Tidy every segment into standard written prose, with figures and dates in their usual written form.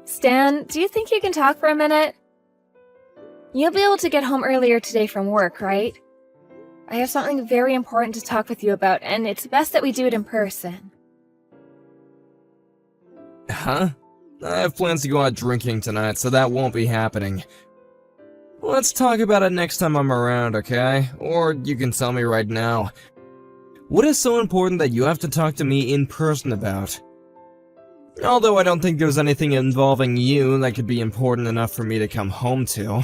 Stan, do you think you can talk for a minute? You'll be able to get home earlier today from work, right? I have something very important to talk with you about, and it's best that we do it in person. Huh? I have plans to go out drinking tonight, so that won't be happening. Let's talk about it next time I'm around, okay? Or you can tell me right now. What is so important that you have to talk to me in person about? Although I don't think there's anything involving you that could be important enough for me to come home to.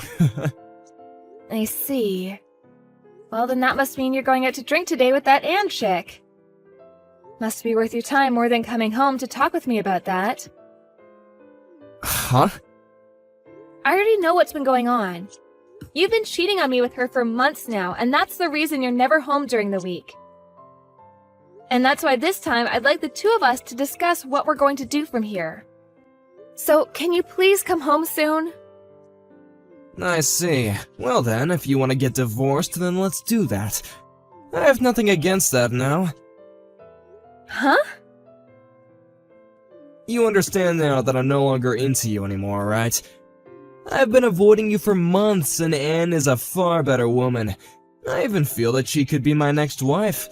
I see. Well, then that must mean you're going out to drink today with that Ann chick. Must be worth your time more than coming home to talk with me about that. Huh? I already know what's been going on. You've been cheating on me with her for months now, and that's the reason you're never home during the week. And that's why this time I'd like the two of us to discuss what we're going to do from here. So, can you please come home soon? I see. Well then, if you want to get divorced, then let's do that. I have nothing against that now. Huh? You understand now that I'm no longer into you anymore, right? I've been avoiding you for months, and Anne is a far better woman. I even feel that she could be my next wife.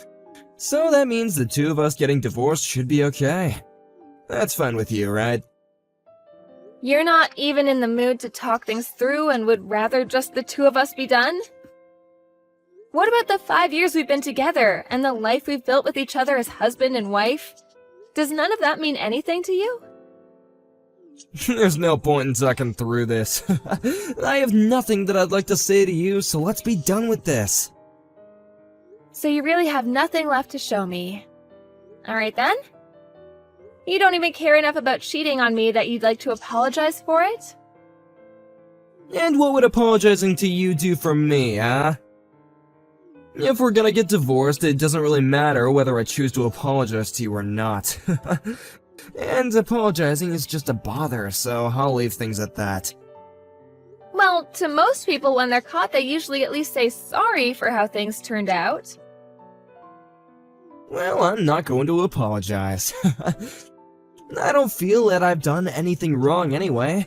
So that means the two of us getting divorced should be okay. That's fine with you, right? You're not even in the mood to talk things through and would rather just the two of us be done? What about the 5 years we've been together and the life we've built with each other as husband and wife? Does none of that mean anything to you? There's no point in talking through this. I have nothing that I'd like to say to you, so let's be done with this. So you really have nothing left to show me. Alright then? You don't even care enough about cheating on me that you'd like to apologize for it? And what would apologizing to you do for me, huh? If we're gonna get divorced, it doesn't really matter whether I choose to apologize to you or not. And apologizing is just a bother, so I'll leave things at that. Well, to most people when they're caught, they usually at least say sorry for how things turned out. Well, I'm not going to apologize. I don't feel that I've done anything wrong anyway.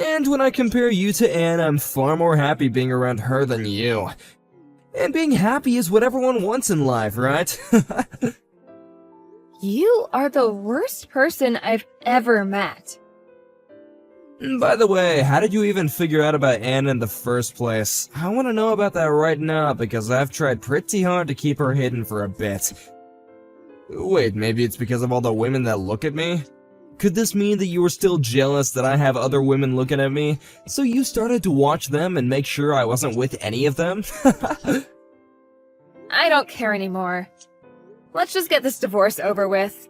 And when I compare you to Anne, I'm far more happy being around her than you. And being happy is what everyone wants in life, right? You are the worst person I've ever met. By the way, how did you even figure out about Anne in the first place? I want to know about that right now, because I've tried pretty hard to keep her hidden for a bit. Wait, maybe it's because of all the women that look at me? Could this mean that you were still jealous that I have other women looking at me, so you started to watch them and make sure I wasn't with any of them? I don't care anymore. Let's just get this divorce over with.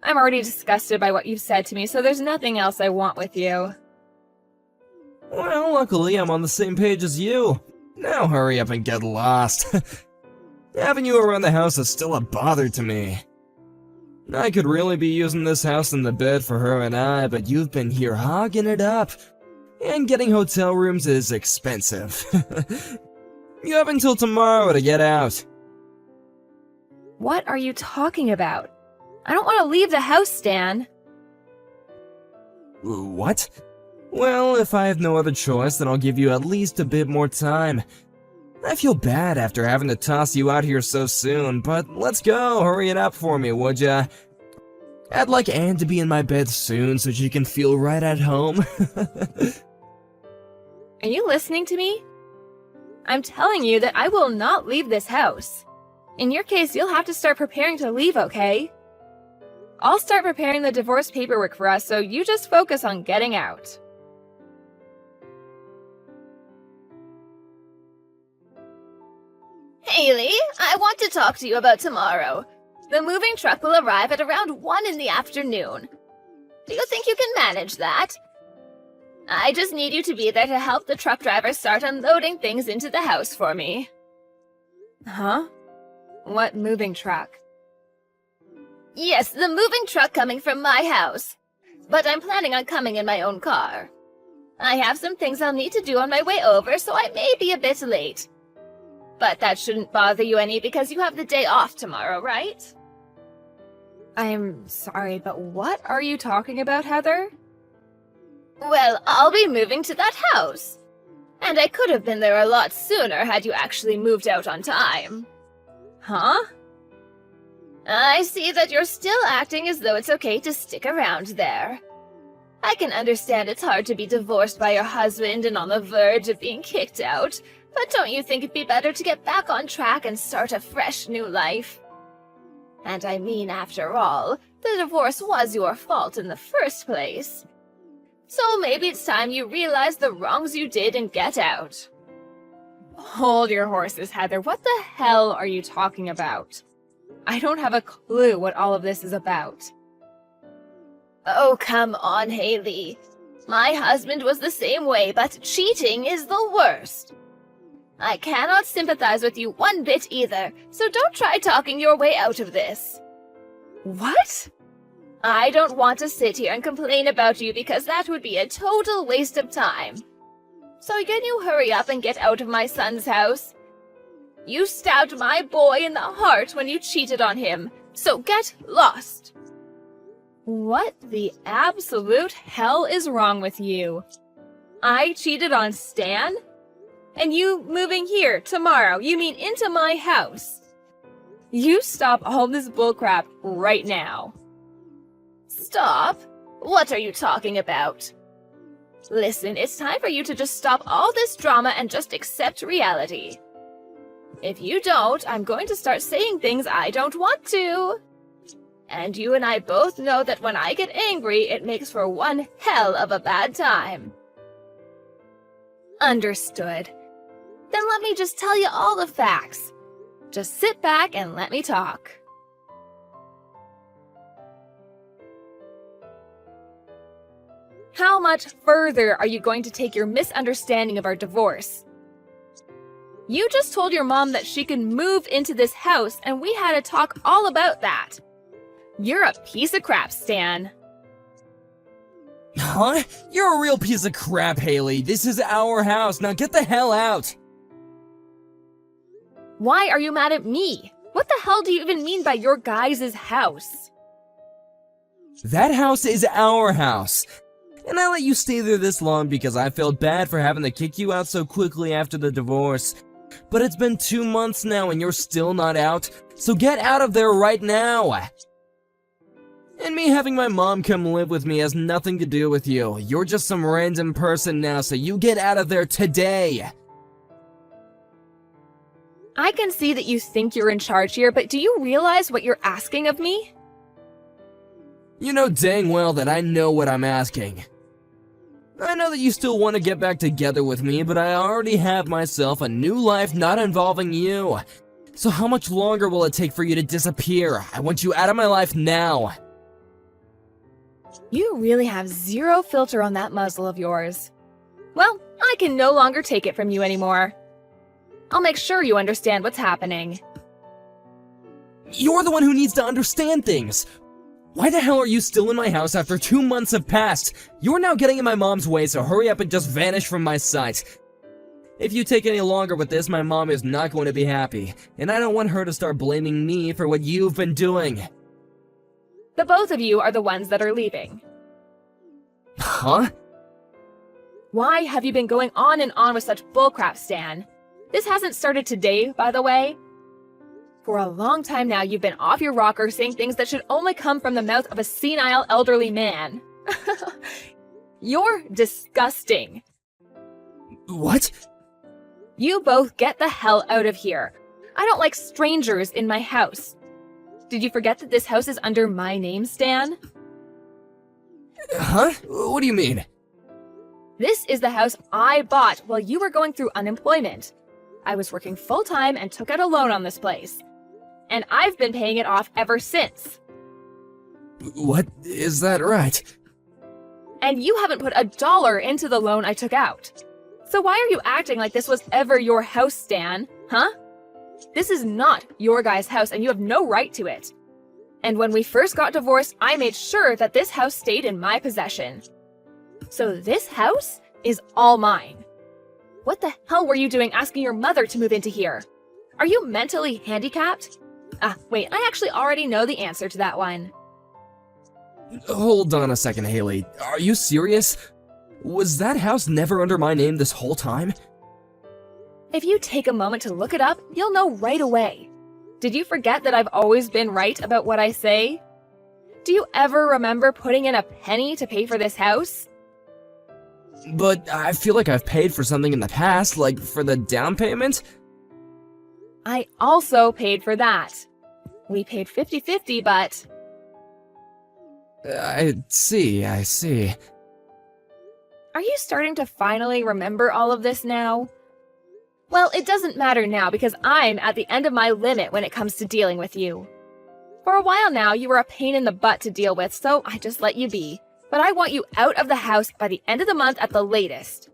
I'm already disgusted by what you've said to me, so there's nothing else I want with you. Well, luckily I'm on the same page as you. Now hurry up and get lost. Having you around the house is still a bother to me. I could really be using this house and the bed for her and I, but you've been here hogging it up. And getting hotel rooms is expensive. You have until tomorrow to get out. What are you talking about? I don't want to leave the house, Stan. What? Well, if I have no other choice, then I'll give you at least a bit more time. I feel bad after having to toss you out here so soon, but let's go, hurry it up for me, would ya? I'd like Anne to be in my bed soon so she can feel right at home. Are you listening to me? I'm telling you that I will not leave this house. In your case, you'll have to start preparing to leave, okay? I'll start preparing the divorce paperwork for us, so you just focus on getting out. Haley, I want to talk to you about tomorrow. The moving truck will arrive at around 1 in the afternoon. Do you think you can manage that? I just need you to be there to help the truck driver start unloading things into the house for me. Huh? What moving truck? Yes, the moving truck coming from my house. But I'm planning on coming in my own car. I have some things I'll need to do on my way over, so I may be a bit late. But that shouldn't bother you any because you have the day off tomorrow, right? I'm sorry, but what are you talking about, Heather? Well, I'll be moving to that house. And I could have been there a lot sooner had you actually moved out on time. Huh? I see that you're still acting as though it's okay to stick around there. I can understand it's hard to be divorced by your husband and on the verge of being kicked out, but don't you think it'd be better to get back on track and start a fresh new life? And I mean, after all, the divorce was your fault in the first place. So maybe it's time you realize the wrongs you did and get out. Hold your horses, Heather. What the hell are you talking about? I don't have a clue what all of this is about. Oh, come on, Haley. My husband was the same way, but cheating is the worst. I cannot sympathize with you one bit either, so don't try talking your way out of this. What? I don't want to sit here and complain about you because that would be a total waste of time. So can you hurry up and get out of my son's house? You stabbed my boy in the heart when you cheated on him, so get lost. What the absolute hell is wrong with you? I cheated on Stan? And you moving here tomorrow, you mean into my house? You stop all this bullcrap right now. Stop? What are you talking about? Listen, it's time for you to just stop all this drama and just accept reality. If you don't, I'm going to start saying things I don't want to. And you and I both know that when I get angry, it makes for one hell of a bad time. Understood. Then let me just tell you all the facts. Just sit back and let me talk. How much further are you going to take your misunderstanding of our divorce? You just told your mom that she can move into this house, and we had a talk all about that. You're a piece of crap, Stan. Huh? You're a real piece of crap, Haley. This is our house. Now get the hell out. Why are you mad at me? What the hell do you even mean by your guys' house? That house is our house. And I let you stay there this long because I felt bad for having to kick you out so quickly after the divorce. But it's been 2 months now and you're still not out, so get out of there right now! And me having my mom come live with me has nothing to do with you. You're just some random person now, so you get out of there today! I can see that you think you're in charge here, but do you realize what you're asking of me? You know dang well that I know what I'm asking. I know that you still want to get back together with me, but I already have myself a new life not involving you. So how much longer will it take for you to disappear? I want you out of my life now. You really have zero filter on that muzzle of yours. Well, I can no longer take it from you anymore. I'll make sure you understand what's happening. You're the one who needs to understand things. Why the hell are you still in my house after 2 months have passed? You're now getting in my mom's way, so hurry up and just vanish from my sight. If you take any longer with this, my mom is not going to be happy, and I don't want her to start blaming me for what you've been doing. The both of you are the ones that are leaving. Huh? Why have you been going on and on with such bullcrap, Stan? This hasn't started today, by the way. For a long time now, you've been off your rocker saying things that should only come from the mouth of a senile elderly man. You're disgusting. What? You both get the hell out of here. I don't like strangers in my house. Did you forget that this house is under my name, Stan? Huh? What do you mean? This is the house I bought while you were going through unemployment. I was working full-time and took out a loan on this place. And I've been paying it off ever since. What? Is that right? And you haven't put $1 into the loan I took out. So why are you acting like this was ever your house, Stan? Huh? This is not your guy's house and you have no right to it. And when we first got divorced, I made sure that this house stayed in my possession. So this house is all mine. What the hell were you doing asking your mother to move into here? Are you mentally handicapped? Wait, I actually already know the answer to that one. Hold on a second, Haley. Are you serious? Was that house never under my name this whole time? If you take a moment to look it up, you'll know right away. Did you forget that I've always been right about what I say? Do you ever remember putting in a penny to pay for this house? But I feel like I've paid for something in the past, like for the down payment? I also paid for that. We paid 50-50, but... I see. Are you starting to finally remember all of this now? Well, it doesn't matter now because I'm at the end of my limit when it comes to dealing with you. For a while now, you were a pain in the butt to deal with, so I just let you be. But I want you out of the house by the end of the month at the latest.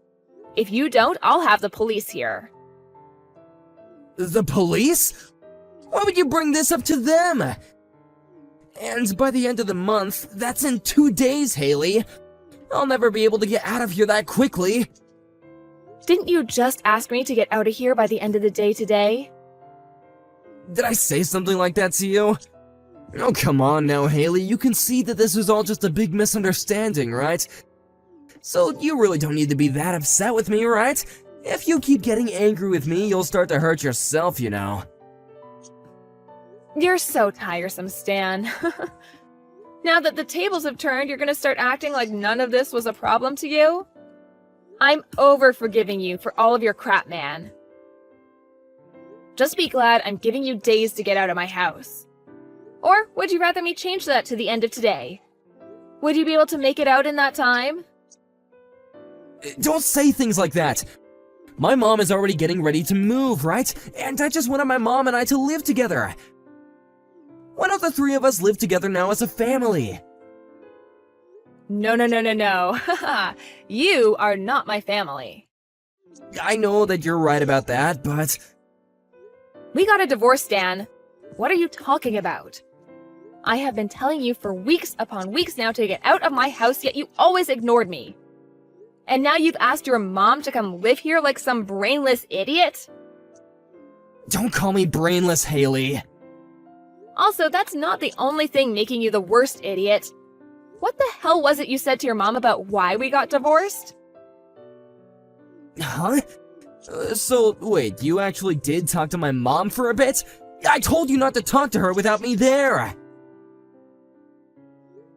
If you don't, I'll have the police here. The police? Why would you bring this up to them? And by the end of the month, that's in 2 days, Haley. I'll never be able to get out of here that quickly. Didn't you just ask me to get out of here by the end of the day today? Did I say something like that to you? Oh, come on now, Haley. You can see that this was all just a big misunderstanding, right? So you really don't need to be that upset with me, right? If you keep getting angry with me, you'll start to hurt yourself, you know. You're so tiresome, Stan. Now that the tables have turned, you're gonna start acting like none of this was a problem to you? I'm over forgiving you for all of your crap, man. Just be glad I'm giving you days to get out of my house. Or would you rather me change that to the end of today? Would you be able to make it out in that time? Don't say things like that. My mom is already getting ready to move, right? And I just wanted my mom and I to live together. Why don't the three of us live together now as a family? No. You are not my family. I know that you're right about that, but... We got a divorce, Dan. What are you talking about? I have been telling you for weeks upon weeks now to get out of my house, yet you always ignored me. And now you've asked your mom to come live here like some brainless idiot? Don't call me brainless, Haley. Also, that's not the only thing making you the worst idiot. What the hell was it you said to your mom about why we got divorced? Huh? So, wait, you actually did talk to my mom for a bit? I told you not to talk to her without me there!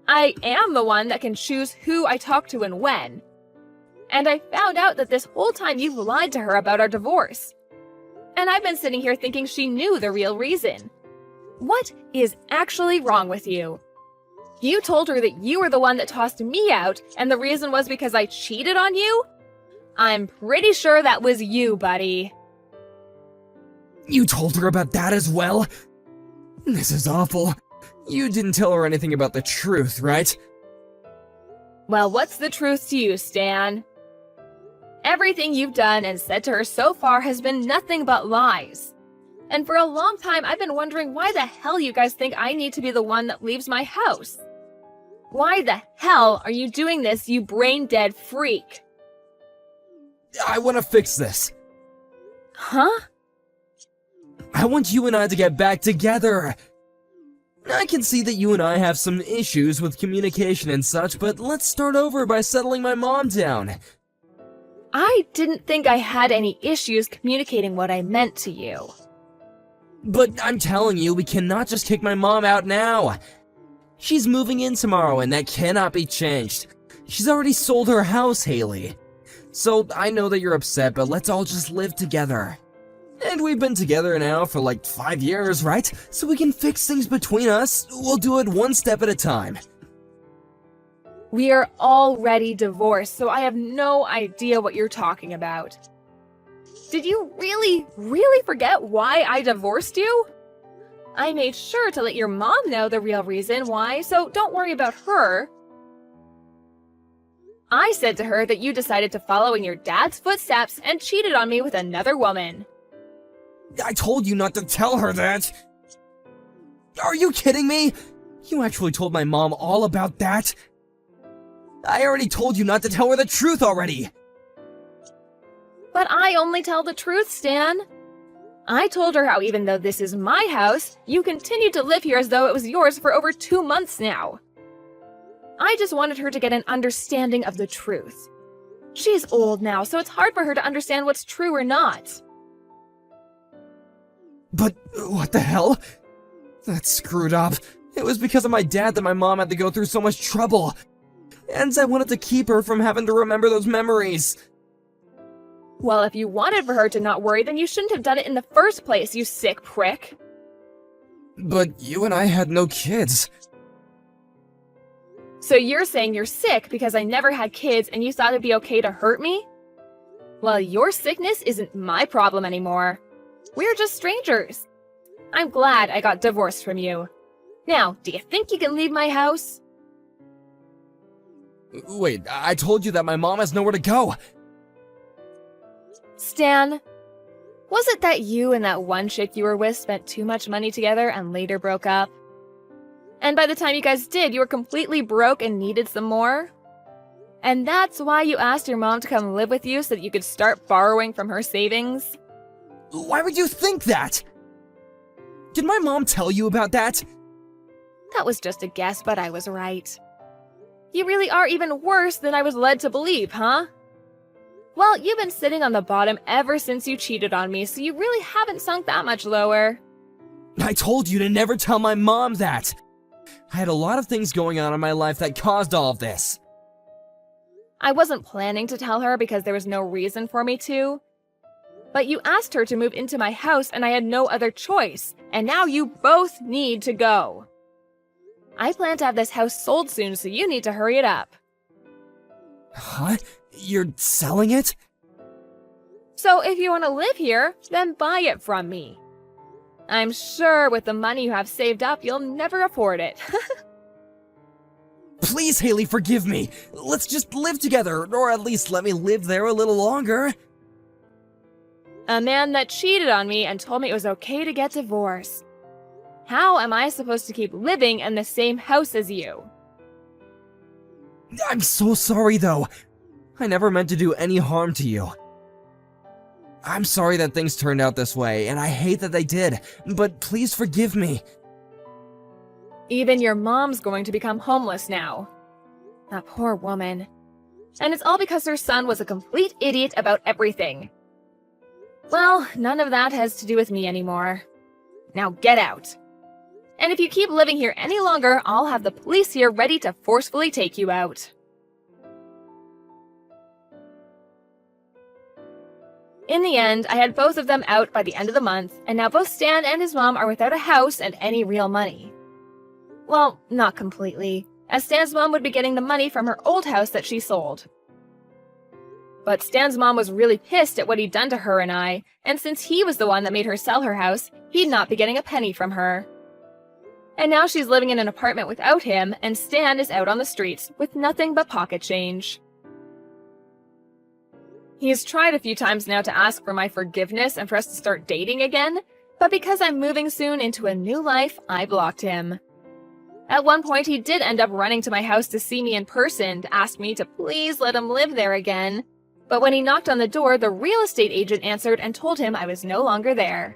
I am the one that can choose who I talk to and when. And I found out that this whole time you've lied to her about our divorce. And I've been sitting here thinking she knew the real reason. What is actually wrong with you? You told her that you were the one that tossed me out, and the reason was because I cheated on you? I'm pretty sure that was you, buddy. You told her about that as well? This is awful. You didn't tell her anything about the truth, right? Well, what's the truth to you, Stan? Everything you've done and said to her so far has been nothing but lies. And for a long time, I've been wondering why the hell you guys think I need to be the one that leaves my house. Why the hell are you doing this, you brain-dead freak? I want to fix this. Huh? I want you and I to get back together. I can see that you and I have some issues with communication and such, but let's start over by settling my mom down. I didn't think I had any issues communicating what I meant to you. But I'm telling you, we cannot just kick my mom out now. She's moving in tomorrow, and that cannot be changed. She's already sold her house, Haley. So I know that you're upset, but let's all just live together. And we've been together now for like 5 years, right? So we can fix things between us. We'll do it one step at a time. We are already divorced, so I have no idea what you're talking about. Did you really forget why I divorced you? I made sure to let your mom know the real reason why, so don't worry about her. I said to her that you decided to follow in your dad's footsteps and cheated on me with another woman. I told you not to tell her that. Are you kidding me? You actually told my mom all about that? I already told you not to tell her the truth already. But I only tell the truth, Stan. I told her how even though this is my house, you continued to live here as though it was yours for over 2 months now. I just wanted her to get an understanding of the truth. She's old now, so it's hard for her to understand what's true or not. But what the hell? That's screwed up. It was because of my dad that my mom had to go through so much trouble. And I wanted to keep her from having to remember those memories. Well, if you wanted for her to not worry, then you shouldn't have done it in the first place, you sick prick. But you and I had no kids. So you're saying you're sick because I never had kids and you thought it'd be okay to hurt me? Well, your sickness isn't my problem anymore. We're just strangers. I'm glad I got divorced from you. Now, do you think you can leave my house? Wait, I told you that my mom has nowhere to go. Stan, was it that you and that one chick you were with spent too much money together and later broke up? And by the time you guys did, you were completely broke and needed some more? And that's why you asked your mom to come live with you so that you could start borrowing from her savings? Why would you think that? Did my mom tell you about that? That was just a guess, but I was right. You really are even worse than I was led to believe, huh? Well, you've been sitting on the bottom ever since you cheated on me, so you really haven't sunk that much lower. I told you to never tell my mom that. I had a lot of things going on in my life that caused all of this. I wasn't planning to tell her because there was no reason for me to. But you asked her to move into my house and I had no other choice, and now you both need to go. I plan to have this house sold soon, so you need to hurry it up. Huh? You're selling it? So if you want to live here, then buy it from me. I'm sure with the money you have saved up, you'll never afford it. Please, Haley, forgive me. Let's just live together, or at least let me live there a little longer. A man that cheated on me and told me it was okay to get divorced. How am I supposed to keep living in the same house as you? I'm so sorry, though. I never meant to do any harm to you. I'm sorry that things turned out this way, and I hate that they did, but please forgive me. Even your mom's going to become homeless now. That poor woman. And it's all because her son was a complete idiot about everything. Well, none of that has to do with me anymore. Now get out. And if you keep living here any longer, I'll have the police here ready to forcefully take you out. In the end, I had both of them out by the end of the month, and now both Stan and his mom are without a house and any real money. Well, not completely, as Stan's mom would be getting the money from her old house that she sold. But Stan's mom was really pissed at what he'd done to her and I, and since he was the one that made her sell her house, he'd not be getting a penny from her. And now she's living in an apartment without him, and Stan is out on the streets with nothing but pocket change. He's tried a few times now to ask for my forgiveness and for us to start dating again, but because I'm moving soon into a new life, I blocked him. At one point, he did end up running to my house to see me in person to ask me to please let him live there again, but when he knocked on the door, the real estate agent answered and told him I was no longer there.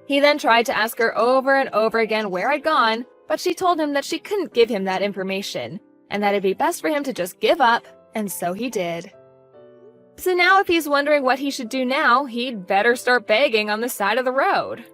He then tried to ask her over and over again where I'd gone, but she told him that she couldn't give him that information, and that it'd be best for him to just give up, and so he did. So now if he's wondering what he should do now, he'd better start begging on the side of the road.